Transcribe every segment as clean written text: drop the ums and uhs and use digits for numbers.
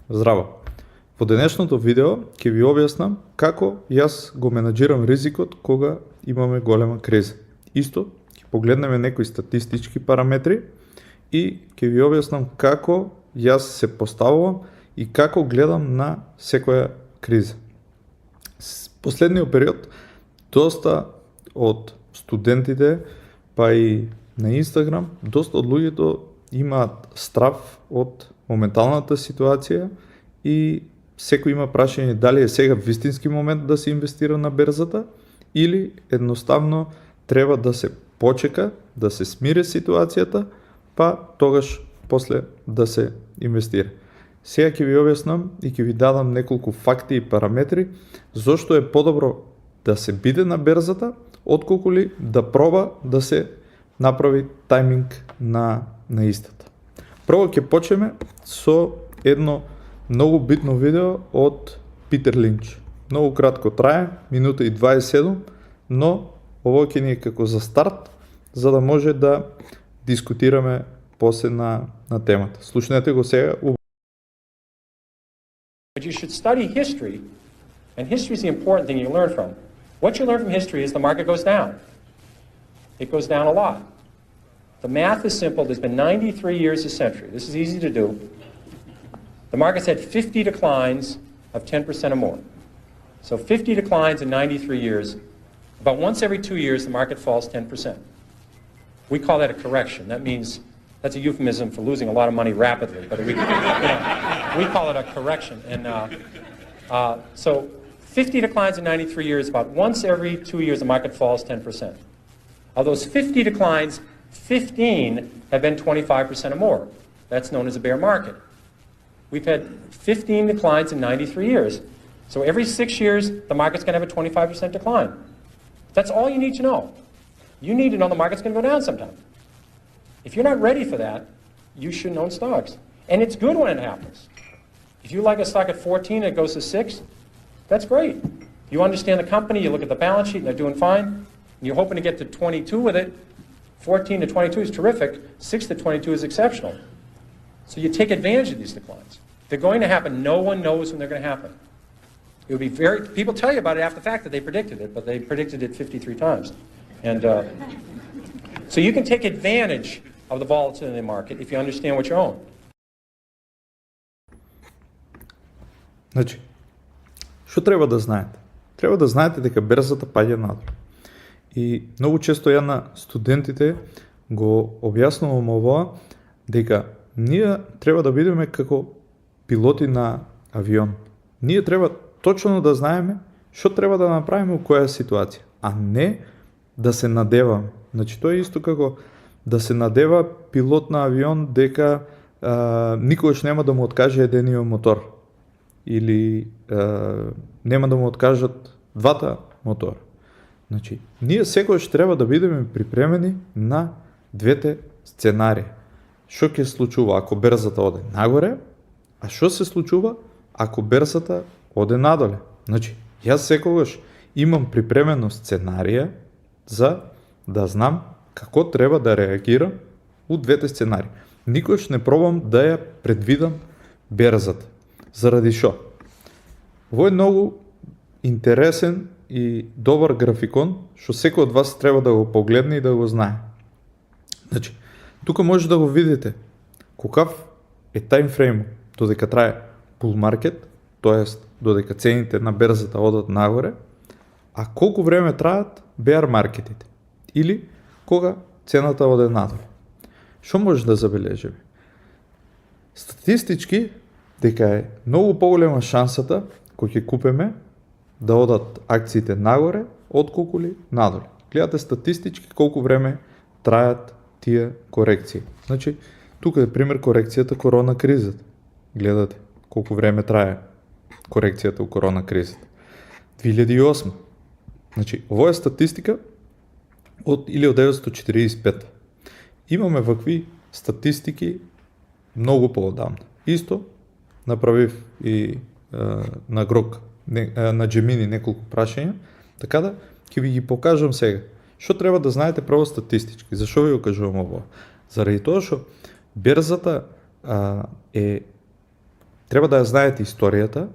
Здраво! Во денешното видео ќе ви објаснам како јас го менаџирам ризикот кога имаме голема криза. Исто ќе погледнеме некои статистички параметри и ќе ви објаснам како јас се поставувам и како гледам на секоја криза. Последниот период доста од студентите, па и на Инстаграм, доста од луѓето имаат страв од моменталната ситуација и секој има прашање дали е сега вистински момент да се инвестира на берзата или едноставно треба да се почека, да се смири ситуацијата, па тогаш после да се инвестира. Сега ќе ви објаснам и ќе ви дадам неколку факти и параметри зошто е подобро да се биде на берзата отколку ли да проба да се направи тајминг на истата. Прво ќе почнеме со едно многу битно видео од Питер Линч. Многу кратко трае, минута и 27, но ово ќе ни е како за старт, за да може да дискутираме после на темата. Слушнете го сега. But you should study history, and history is the important thing you learn from. What you learn from history is the market goes down. It goes down a lot. The math is simple. There's been 93 years a century. This is easy to do. The market's had 50 declines of 10% or more. So 50 declines in 93 years. About once every 2 years, the market falls 10%. We call that a correction. That means that's a euphemism for losing a lot of money rapidly. But we call it a correction. And so 50 declines in 93 years, about once every 2 years, the market falls 10%. Of those 50 declines, 15 have been 25% or more. That's known as a bear market. We've had 15 declines in 93 years. So every 6 years, the market's going to have a 25% decline. That's all you need to know. You need to know the market's going to go down sometime. If you're not ready for that, you shouldn't own stocks. And it's good when it happens. If you like a stock at 14 and it goes to 6, that's great. You understand the company, you look at the balance sheet, and they're doing fine, and you're hoping to get to 22 with it. 14 to 22 is terrific. 6 to 22 is exceptional. So you take advantage of these declines. They're going to happen. No one knows when they're going to happen. It would be people tell you about it after the fact that they predicted it, but they predicted it 53 times. And so you can take advantage of the volatility in the market if you understand what you own. Значи, што треба да знаете? Треба да знаете дека берзата паѓа надолу. И многу често ја на студентите го објаснувам ова, дека ние треба да бидеме како пилоти на авион. Ние треба точно да знаеме што треба да направиме во која ситуација, а не да се надеваме. Значи, тоа е исто како да се надева пилот на авион дека никогаш нема да му откаже едениот мотор или нема да му откажат двата мотора. Значи, ние секогаш треба да бидеме припремени на двете сценарии. Што ќе случува ако берзата оде нагоре, а што се случува ако берзата оде надоле. Значи, јас секогаш имам припремено сценарија за да знам како треба да реагирам у двете сценарии. Никогаш не пробам да ја предвидам берзата. Заради што? Ово е многу интересен и добар графикон, што секој од вас треба да го погледне и да го знае. Значи, тука може да го видите каков е таймфрейм додека трае bull market, тоест додека цените на берзата одат нагоре, а колку време траат bear маркетите или кога цената оде надоле. Што може да забележиме? Статистички дека е многу поголема шансата кој ќе купиме да одат акциите нагоре отколку ли надоле. Гледате статистички колку време траат тие корекции. Значи, тука е пример корекцијата корона кризата. Гледате колку време трае корекцијата у корона кризата. 2008. Значи, ово е статистика од 1945. Имаме вакви статистики многу поодамна. Исто направив и на Грок, на Gemini неколку прашања, така да ќе ви ги покажам сега. Што треба да знаете прво статистички? Зашо ви го кажувам ово? Заради тоа што берзата треба да ја знаете историјата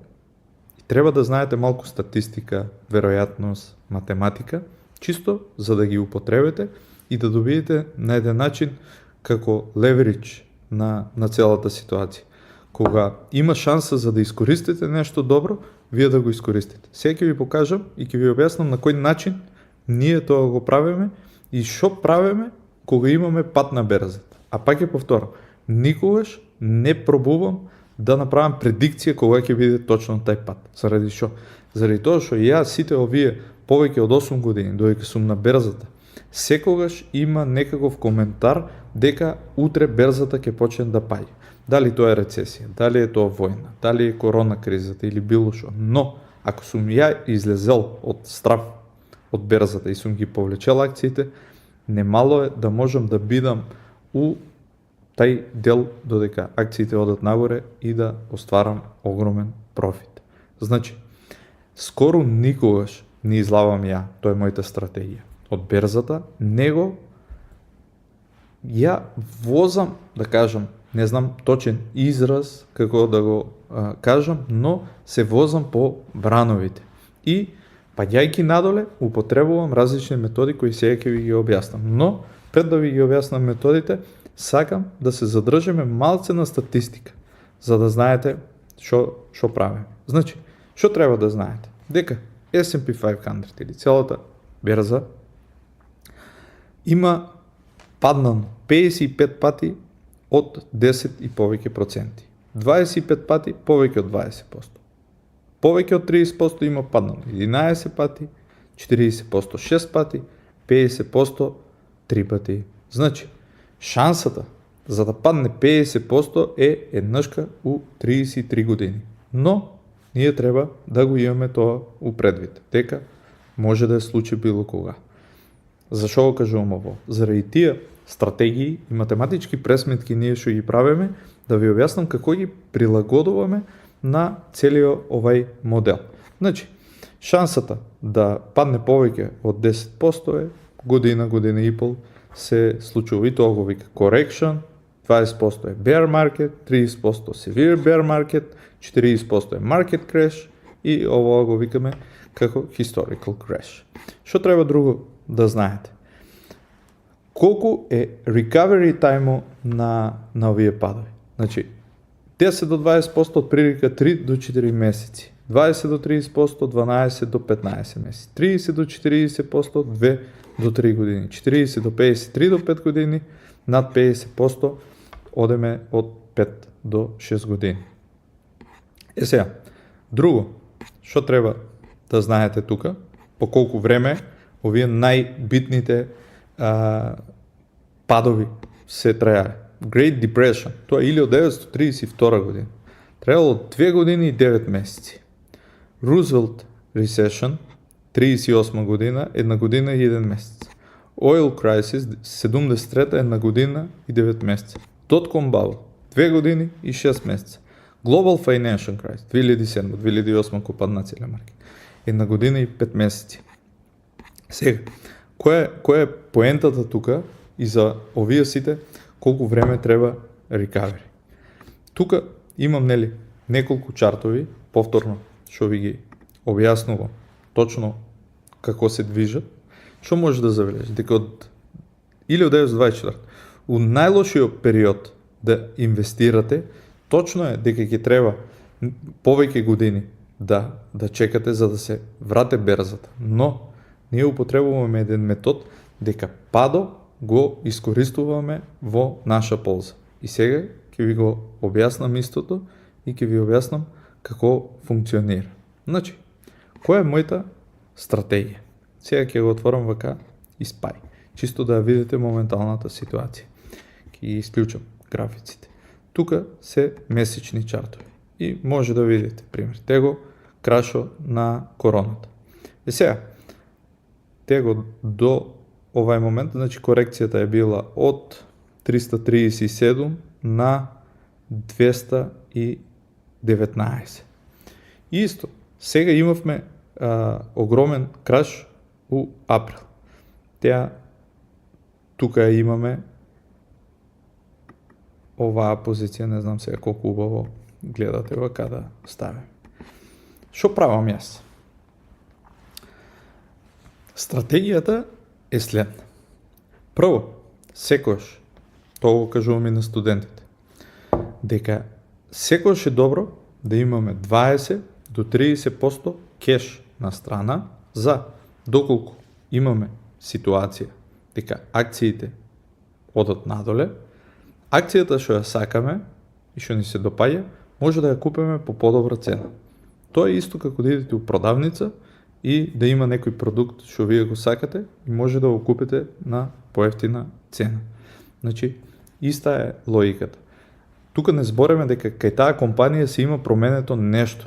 и треба да знаете малку статистика, веројатност, математика, чисто за да ги употребите и да добиете на еден начин како леверидж на целата ситуација. Кога има шанса за да искористите нешто добро, вие да го искористите. Сега ќе ви покажам и ќе ви објаснам на кој начин ние тоа го правиме и што правиме кога имаме пат на берзата. А пак ќе повторам, никогаш не пробувам да направам предикција кога ќе биде точно тај пат. Заради што? Заради тоа што јас сите овие повеќе од 8 години, додека сум на берзата, секогаш има некаков коментар дека утре берзата ќе почне да паѓа. Дали тоа е рецесија, дали е тоа војна, дали е корона кризата или било што. Но, ако сум ја излезел од страв од берзата и сум ги повлечел акциите, немало е да можам да бидам у тај дел додека акциите одат нагоре и да остварам огромен профит. Значи, скоро никогаш не излавам ја, тоа е мојата стратегија, од берзата, него ја возам, да кажам, не знам точен израз како да го кажам, но се возам по брановите. И паѓајќи надоле, употребувам различни методи кои сега ќе ви ги објаснам. Но, пред да ви ги објаснам методите, сакам да се задржиме малце на статистика, за да знаете што правиме. Значи, што треба да знаете? Дека S&P 500 или целата берза има паднано 55 пати од 10 и повеќе проценти. 25 пати повеќе од 20%. Повеќе од 30% има паднало 11 пати, 40% 6 пати, 50% 3 пати. Значи, шансата за да падне 50% е еднашка у 33 години. Но, ние треба да го имаме тоа у предвид, дека може да се случи било кога. Зашо го кажувам ово? Заради тие стратегии и математички пресметки ние што ги правиме, да ви објаснам како ги прилагодуваме на целиот овај модел. Значи, шансата да падне повеќе од 10% е година и пол се случува и тоа го вика correction, 20% е bear market, 30% severe bear market, 40% е market crash и ова го викаме како historical crash. Што треба друго да знаете? Колку е recovery time на овие падови? Значи, 10 до 20% од прилика 3 до 4 месеци, 20 до 30% 12 до 15 месеци, 30 до 40% 2 до 3 години, 40 до 53 до 5 години, над 50% одеме од 5 до 6 години. Сега, друго, што треба да знаете тука, по колку време овие најбитните падови се трајале. Great Depression, тоа е 1932 година. Трајало 2 години и 9 месеци. Roosevelt Recession, 38 година, 1 година и 1 месец. Oil Crisis, 73 1 година и 9 месеца. Dot-com Bubble, 2 години и 6 месеца. Global Financial Crisis, 2007-2008 кога падна целиот маркет. 1 година и 5 месеци. Сега, која е поентата тука и за овие сите колку време треба recovery? Тука имам неколку чартови, повторно што ви ги објаснувам точно како се движат. Што може да забележи? Дека од 1924 у најлошиот период да инвестирате, точно е дека ќе треба повеќе години да чекате за да се врате берзата. Но ние употребуваме еден метод дека падо го искористуваме во наша полза. И сега ќе ви го објаснам истото и ќе ви објаснам како функционира. Значи, која е мојата стратегија? Сега ќе го отворам вака и спај, чисто да ја видите моменталната ситуација. Ќе ги исклучам графиците. Тука се месечни чартови и може да видите, пример, tego крашо на короната. И сега, tego до овај момент, значи корекцијата е била од 337 на 219. И исто, сега имавме огромен краш у април. Тука имаме оваа позиција, не знам сега колку убаво гледате вака да ставим. Што правам јас? Стратегијата е следна. Прво, секојаш, тоа го кажувам и на студентите, дека секојаш е добро да имаме 20 до 30% кеш на страна за доколку имаме ситуација дека акциите одат надоле, акцијата што ја сакаме и што ни се допаѓа, може да ја купиме по подобра цена. Тоа е исто како да идете у продавница и да има некој продукт што вие го сакате и може да го купите на поевтина цена. Значи, иста е логиката. Тука не збореме дека кај таа компанија се има променето нешто,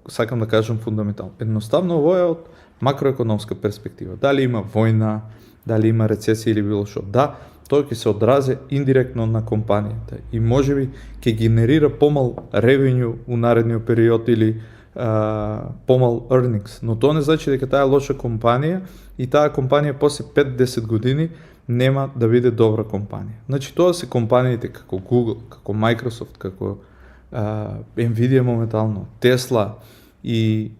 сакам да кажам фундаментално. Едноставно ово е од макроекономска перспектива. Дали има војна, дали има рецесија или било што. Да, тоа ќе се одрази индиректно на компанијата и можеби ќе генерира помал ревенју у наредниот период или помал earnings, но тоа не значи дека таа е лоша компанија и таа компанија после 5-10 години нема да биде добра компанија. Значи тоа се компаниите како Google, како Microsoft, како Nvidia моментално, Tesla и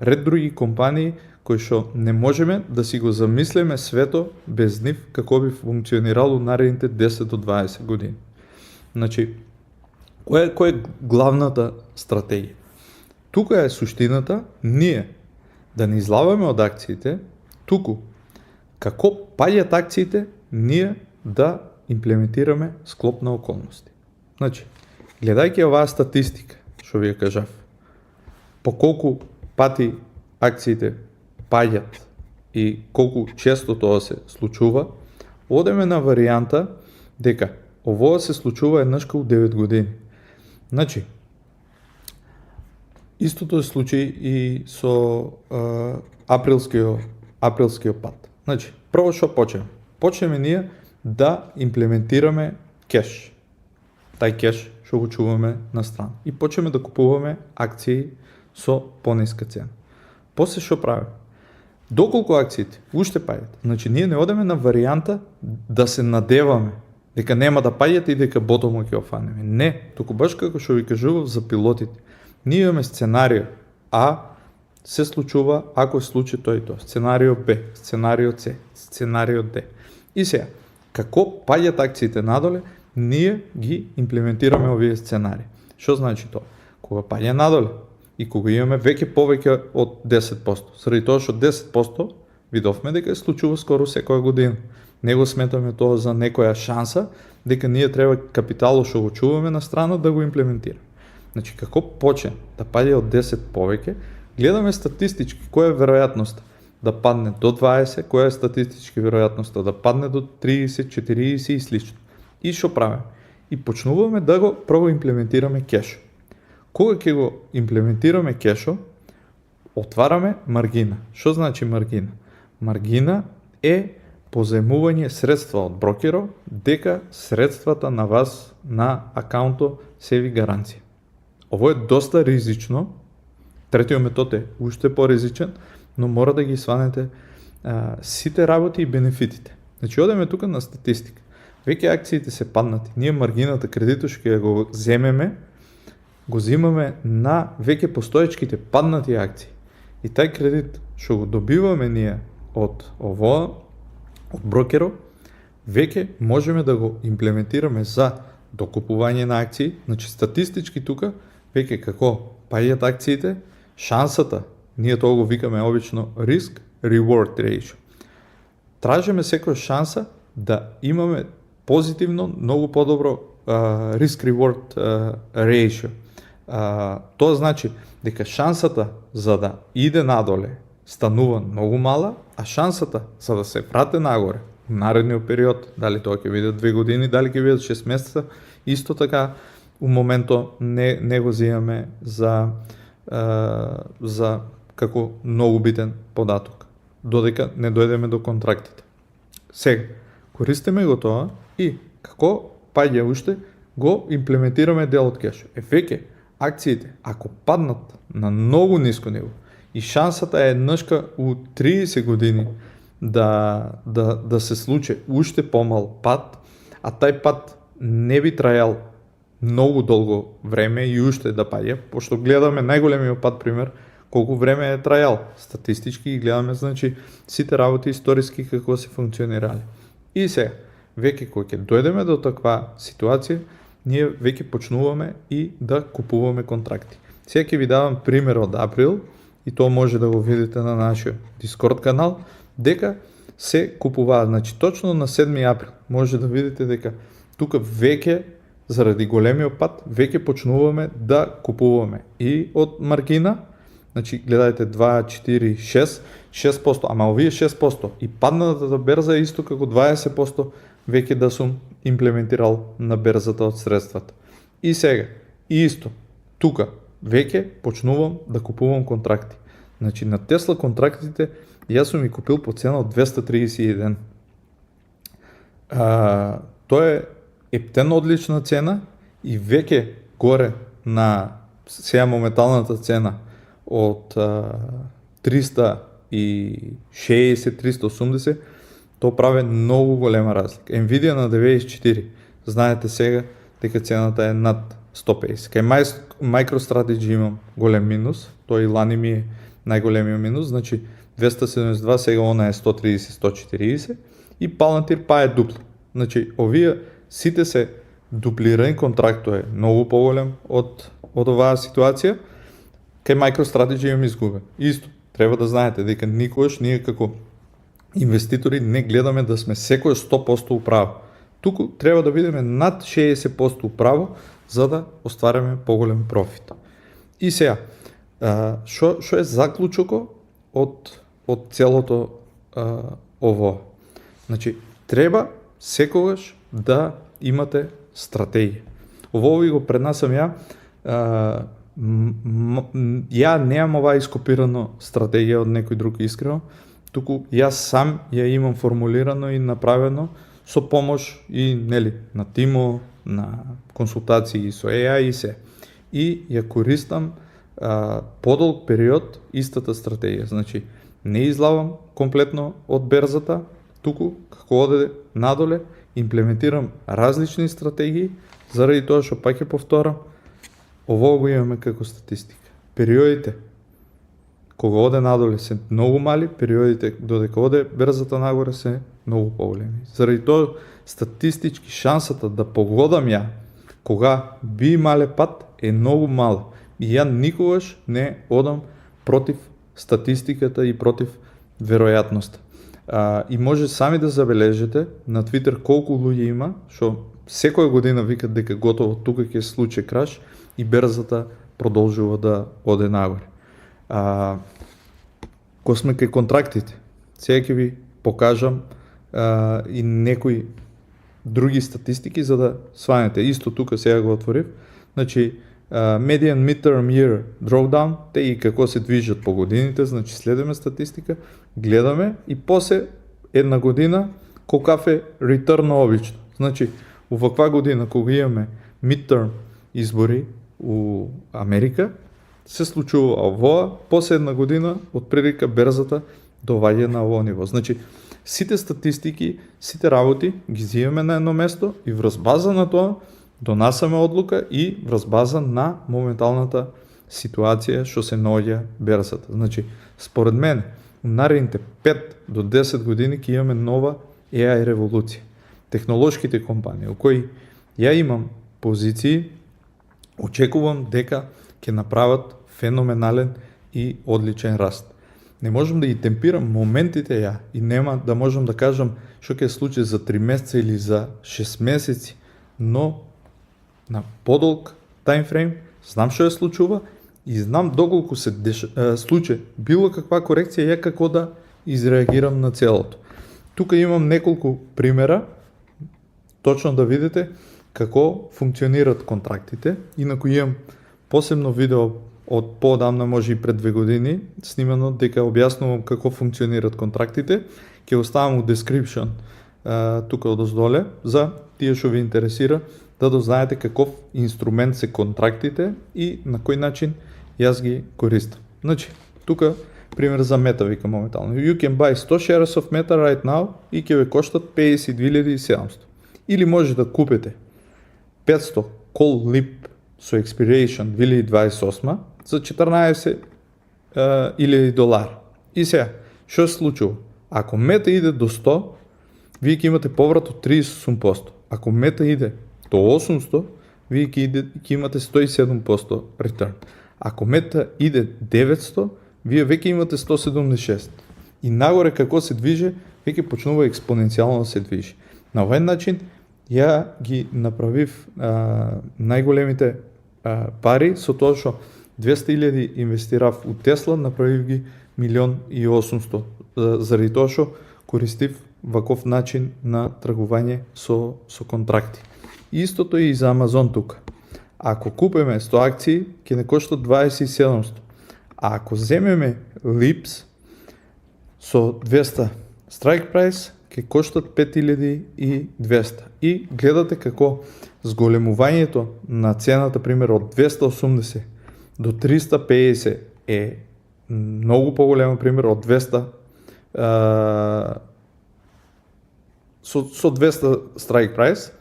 ред други компании кои што не можеме да си го замислиме свето без нив како би функционирало наредните 10 до 20 години. Значи, која е главната стратегија? Тука е суштината ние да не излаваме од акциите, туку како паѓаат акциите, ние да имплементираме склоп на околности. Значи, гледајќи оваа статистика, што ви ја кажав, по колку пати акциите паѓаат и колку често тоа се случува, одеме на варијанта дека овоа се случува еднашка у 9 години. Значи, истото е случај и со априлскиот пат. Значи, прво што почнеме? Почнеме ние да имплементираме кеш. Тај кеш што го чуваме на страна. И почнеме да купуваме акции со пониска цена. После што правиме? Доколку акциите уште паѓаат, значи ние не одеме на варијанта да се надеваме дека нема да паѓаат и дека ботомо ќе офанеме. Не, туку баш како што ви кажував за пилотите. Ние имаме сценарио А, се случува ако се случи тој и тоа. Сценарио Б, сценарио С, сценарио Д. И сега, како паѓаат акциите надоле, ние ги имплементираме овие сценарии. Што значи тоа? Кога паѓа надоле и кога имаме повеќе од 10%, заради тоа што 10% видовме дека се случува скоро секоја година. Не го сметаме тоа за некоја шанса, дека ние треба капиталот што го чуваме на страна да го имплементираме. Значи, како почне да паѓа од 10 повеќе, гледаме статистички која е веројатноста да падне до 20, која е статистички веројатноста да падне до 30, 40 и слично. И што правиме? И почнуваме да го прво имплементираме кешо. Кога ќе го имплементираме кешо, отвараме маргина. Што значи маргина? Маргина е позаемување средства од брокерот, дека средствата на вас на акаунто се ви гаранција. Ово е доста ризично, третиот метод е уште поризичен, но мора да ги сванете сите работи и бенефитите. Значи, одеме тука на статистика. Веќе акциите се паднати, ние маргината кредитот што ќе го земеме, го земаме на веќе постоечките паднати акции. И тај кредит што го добиваме ние од овоа, од брокерот, веќе можеме да го имплементираме за докупување на акции. Значи, статистички тука, веќе како паѓаат акциите, шансата, ние тоа го викаме обично risk-reward ratio. Тражиме секоја шанса да имаме позитивно, многу подобро risk-reward ratio. Тоа значи дека шансата за да иде надоле станува многу мала, а шансата за да се врате нагоре в наредниот период, дали тоа ќе биде 2 години, дали ќе биде 6 месеца, исто така у моментот не го земаме за како многу битен податок, додека не дојдеме до контрактите. Сега, користиме го тоа и како паѓа уште, го имплементираме дел од кеш. Веќе акциите, ако паднат на многу ниско ниво и шансата е еднашка у 30 години да се случи уште помал пат, а тај пат не би трајал многу долго време и уште да паѓа, пошто гледаме најголемиот пат пример колку време е трајал статистички и гледаме значи сите работи историски како се функционирале. И сега, веќе кога ќе дојдеме до таква ситуација, ние веќе почнуваме и да купуваме контракти. Сега ќе ви давам пример од април и тоа може да го видите на нашиот Discord канал, дека се купуваат, значи точно на 7 април може да видите дека тука веќе заради големиот пат веќе почнуваме да купуваме и од маргина, значи гледајте 2, 4, 6%, ама овие 6% и паднатата берза е исто како 20% веќе да сум имплементирал на берзата од средствата. И сега, исто, тука веќе почнувам да купувам контракти. Значи на Тесла контрактите јас сум ги купил по цена од 231. Тоа е ептен одлична цена и веќе горе на сега моменталната цена од 360-380, тоа прави многу голема разлика. Nvidia на 94, знаете сега дека цената е над 150. Кај MicroStrategy имам голем минус, тој и лани ми е најголемиот минус, значи 272, сега она е 130-140 и Palantir па е дупла. Значи овие сите се дуплирани, контрактот е многу поголем од оваа ситуација. Кај MicroStrategy имам изгубен. Исто, треба да знаете дека никогаш ние како инвеститори не гледаме да сме секој 100% управо. Туку треба да бидеме над 60% управо за да оствариме поголем профит. И сега, што е заклучокот од целото ово? Значи, треба секогаш да имате стратегија. Ово ви го пренасам ја. Ја немам оваа ископирано стратегија од некој друг искрено, туку јас сам ја имам формулирано и направено со помош и на тимо, на консултации со AI и се. И ја користам подолг период истата стратегија. Значи, не излавам комплетно од берзата, туку како оде надоле, имплементирам различни стратегии, заради тоа што пак ќе повторам, ово го имаме како статистика. Периодите кога оде надоле се многу мали, периодите додека оде берзата нагоре се многу поголеми. Заради тоа статистички шансата да погодам ја кога би имале пат е многу мала. И ја никогаш не одам против статистиката и против веројатноста. И може сами да забележите на Twitter колку луѓе има што секоја година викат дека готово тука ќе се случи краш и берзата продолжува да оде нагоре. Кога сме кај контрактите, сега ќе ви покажам и некои други статистики за да сванете. Исто тука сега го отворив. Значи, median midterm year drawdown, те и како се движат по годините, значи следиме статистика, гледаме и после една година колкав е return обично. Значи, оваква година кога имаме midterm избори у Америка, се случува овоа, после една година од прилика берзата доваѓа на ово ниво. Значи, сите статистики, сите работи ги зиваме на едно место и врз база на тоа донасаме одлука и врз база на моменталната ситуација што се наоѓа берзата. Значи, според мене, у наредните 5 до 10 години ќе имаме нова AI револуција. Технолошките компании, у кои ја имам позиции, очекувам дека ќе направат феноменален и одличен раст. Не можам да ги темпирам моментите ја и нема да можам да кажам што ќе се случи за 3 месеца или за 6 месеци, но на подолг таймфрейм знам што се случува и знам доколку се случи било каква корекција ја како да изреагирам на целото. Тука имам неколку примера, точно да видите како функционираат контрактите, инаку имам посебно видео од поодамна, може и пред 2 години, снимано дека објаснувам како функционираат контрактите. Ќе оставам у description тука одоздоле за тие што ви интересира да дознаете каков инструмент се контрактите и на кој начин јас ги користам. Значи, тука пример за Meta вика моментално. You can buy 100 shares of Meta right now и ќе ве коштат 52.700. Или може да купите 500 call lip со expiration 2028 за $14,000. И сега, што се случува? Ако мета иде до 100, вие ќе имате поврат од 38%. Ако мета иде до 800, вие ќе имате 107% return. Ако мета иде 900, вие веќе имате 176. И нагоре како се движи, веќе почнува експоненцијално да се движи. На овој начин ја ги направив најголемите пари со тоа што 200,000 инвестирав у Тесла, направив ги 1,800,000 заради тоа што користив ваков начин на тргување со контракти. Истото и за Амазон тука. Ако купиме 100 акции, ќе не кошта 2700. А ако земеме LIPS со 200 strike price, ќе коштат 5200. И гледате како зголемувањето на цената, пример, од 280 до 350 е многу поголемо, пример, од 200 со 200 strike price,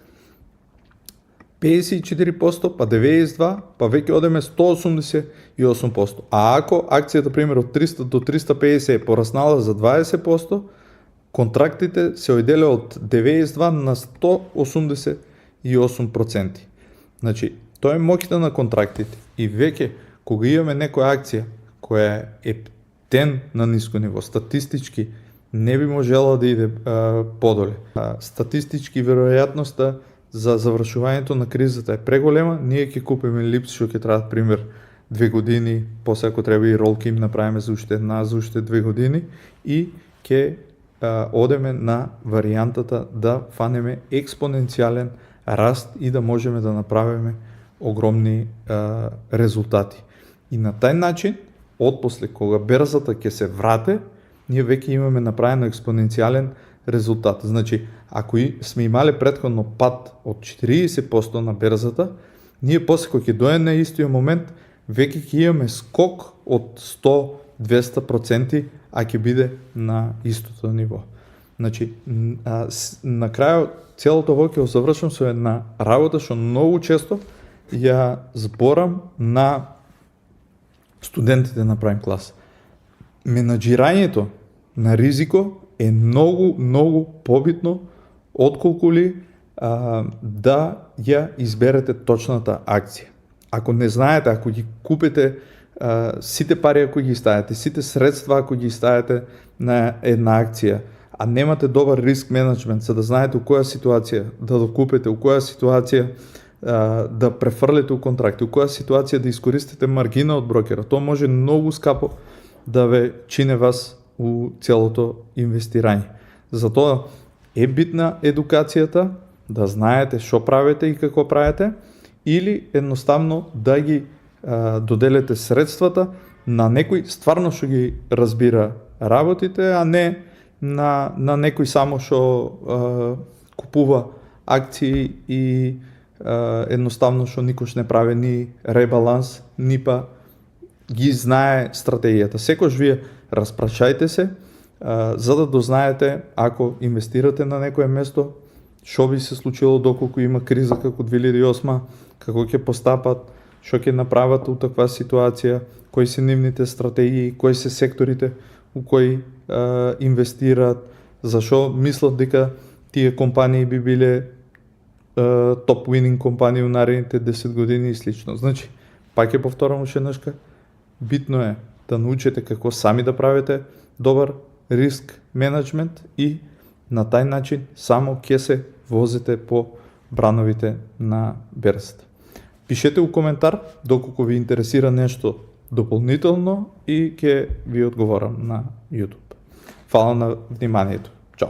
54%, па 92%, па веќе одеме 188%. А ако акцијата, пример, од 300 до 350 е пораснала за 20%, контрактите се ојделе од 92 на 188%. Значи, тоа е моќта на контрактите. И веќе, кога имаме некоја акција која е птен на ниско ниво, статистички не би можела да иде подоле. Статистички веројатноста за завршувањето на кризата е преголема. Ние ќе купиме LIPS што ќе траат пример 2 години, после ако треба и ролки им направиме за уште една, за уште 2 години и ќе одеме на варијантата да фанеме експоненцијален раст и да можеме да направиме огромни резултати. И на тај начин, отпосле кога берзата ќе се врате, ние веќе имаме направено експоненцијален резултат. Значи, ако сме имале претходно пад од 40% на берзата, ние после кога ќе дојде на истиот момент, веќе ќе имаме скок од 100-200%, а ќе биде на истото ниво. Значи, на крајот целото ово ќе завршам со една работа што многу често ја зборам на студентите на Prime Class. Менаџирањето на ризико е многу побитно отколку ли да ја изберете точната акција. Ако не знаете, ако ги купите сите пари ако ги ставите, сите средства ако ги ставите на една акција, а немате добар риск менеджмент за да знаете у која ситуација да докупите, у која ситуација да префрлите у контракти, у која ситуација да искористите маргина од брокера, тоа може многу скапо да ве чине вас у целото инвестирање. Затоа е битна едукацијата, да знаете што правите и како правите, или едноставно да ги доделете средствата на некој стварно што ги разбира работите, а не на некој само што купува акции и едноставно што никош не прави ни ребаланс, ни па ги знае стратегијата. Секош вие распрашајте се, за да дознаете ако инвестирате на некое место, што би се случило доколку има криза како 2008, како ќе постапат, што ќе направат у таква ситуација, кои се нивните стратегии, кои се секторите у кои инвестираат, зашо мислат дека тие компании би биле топ winning компании у наредните 10 години и слично. Значи, пак ќе повторам уште еднашка, битно е да научите како сами да правите добар риск менеджмент и на тај начин само ќе се возите по брановите на берзата. Пишете у коментар доколку ви интересира нешто дополнително и ќе ви одговорам на YouTube. Фала на вниманието. Чао!